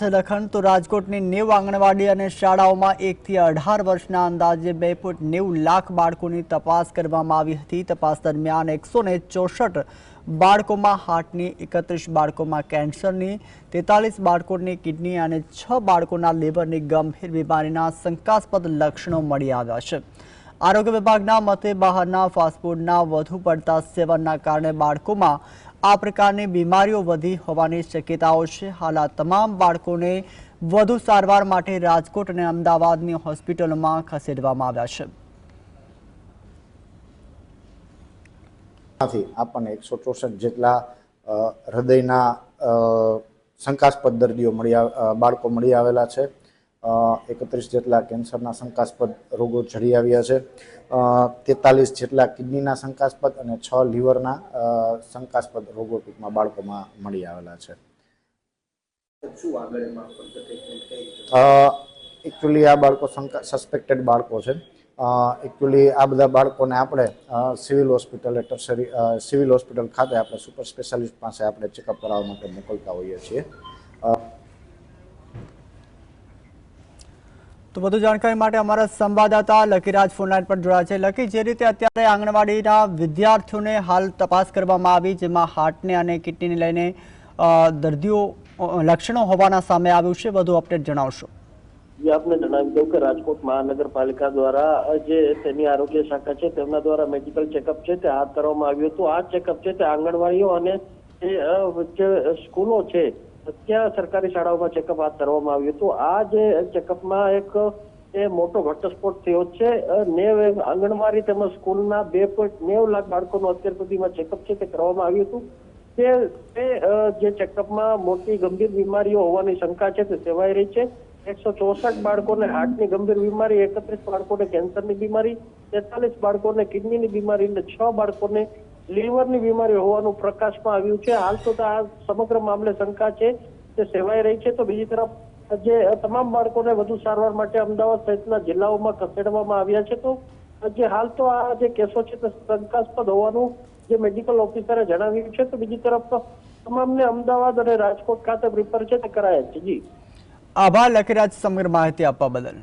લખન તો રાજકોટની 90 આંગણવાડી અને શાળાઓમાં 1 થી 18 વર્ષના અંદાજે 2.90 લાખ બાળકોની તપાસ કરવામાં આવી હતી। તપાસ દરમિયાન 164 બાળકોમાં હાર્ટની, 31 બાળકોમાં કેન્સરની, 43 બાળકોની કિડની અને 6 બાળકોના લીવરની ગંભીર બીમારીના શંકાસ્પદ લક્ષણો મળી આવ્યા છે। આરોગ્ય વિભાગના મતે બહારના ફાસ્ટફૂડના વધુ પડતા સેવનના કારણે બાળકોમાં આ પ્રકારની બીમારીઓ વધી હોવાની શક્યતાઓ છે। હાલ આ તમામ બાળકોને વધુ સારવાર માટે રાજકોટ અને અમદાવાદની હોસ્પિટલોમાં ખસેડવામાં આવ્યા છે। આપણને 164 જેટલા હૃદયના શંકાસ્પદ દર્દીઓ બાળકો મળી આવેલા છે। 31 જેટલા કેન્સરના શંકાસ્પદ રોગો જડી આવ્યા છે। 43 જેટલા કિડનીના શંકાસ્પદ અને 6 લીવરના શંકાસ્પદ રોગો ટૂંકમાં બાળકોમાં મળી આવેલા છે। એકચ્યુઅલી આ બાળકો સસ્પેક્ટેડ બાળકો છે। એકચ્યુઅલી આ બધા બાળકોને આપણે સિવિલ હોસ્પિટલ ખાતે આપણે સુપર સ્પેશિયાલિસ્ટ પાસે આપણે ચેકઅપ કરાવવા માટે મોકલતા હોઈએ છીએ। તો વધુ જાણકારી માટે અમારા સંવાદદાતા લકીરાજ ફોનલાઈન પર જોડાયા છે। લકી, જે રીતે અત્યારે આંગણવાડીના વિદ્યાર્થીઓને હાલ તપાસ કરવામાં આવી, જેમાં હાર્ટને અને કિડનીને લઈને દર્દીઓ લક્ષણો હોવાના સામે આવ્યું છે, વધુ અપડેટ જણાવશો? આપને જણાવી દઉં કે રાજકોટ મહાનગરપાલિકા દ્વારા જે તેની આરોગ્ય શાખા છે તેમના દ્વારા મેડિકલ ચેકઅપ છે તે હાથ ધરવામાં આવ્યું હતું। આ ચેકઅપ છે તે આંગણવાડીઓ અને જે સ્કૂલો છે ત્યાં સરકારી શાળાઓમાં ચેકઅપ હાથ ધરવામાં આવ્યું હતું। આ જે ચેકઅપમાં એક મોટો ઘટસ્ફોટ થયો છે। 90 આંગણવાડી તેમજ સ્કૂલના 2.90 લાખ બાળકોનું અત્યાર સુધીમાં ચેકઅપ છે તે કરવામાં આવ્યું હતું। જે ચેકઅપમાં મોટી ગંભીર બીમારીઓ હોવાની શંકા છે તે સેવાઈ રહી છે। 164 બાળકોને હાર્ટની ગંભીર બીમારી, 31 બાળકોને કેન્સરની બીમારી, 43 બાળકોને કિડનીની બીમારી અને 6 બાળકોને લીવરની બીમારી હોવાનું પ્રકાશમાં આવ્યું છે। હાલ તો આ સમગ્ર મામલે શંકા છે તે સેવાઈ રહી છે। તો બીજી તરફ જે તમામ બાળકોને વધુ સારવાર માટે અમદાવાદ સહિતના જિલ્લાઓમાં ખસેડવામાં આવ્યા છે। તો જે હાલ તો આ જે કેસો છે તે શંકાસ્પદ હોવાનું જે મેડિકલ ઓફિસરે જણાવ્યું છે। તો બીજી તરફ તમામને અમદાવાદ અને રાજકોટ ખાતે રિફર છે તે કરાયા છે। જી આભાર લકીરાજ સમગ્ર માહિતી આપવા બદલ।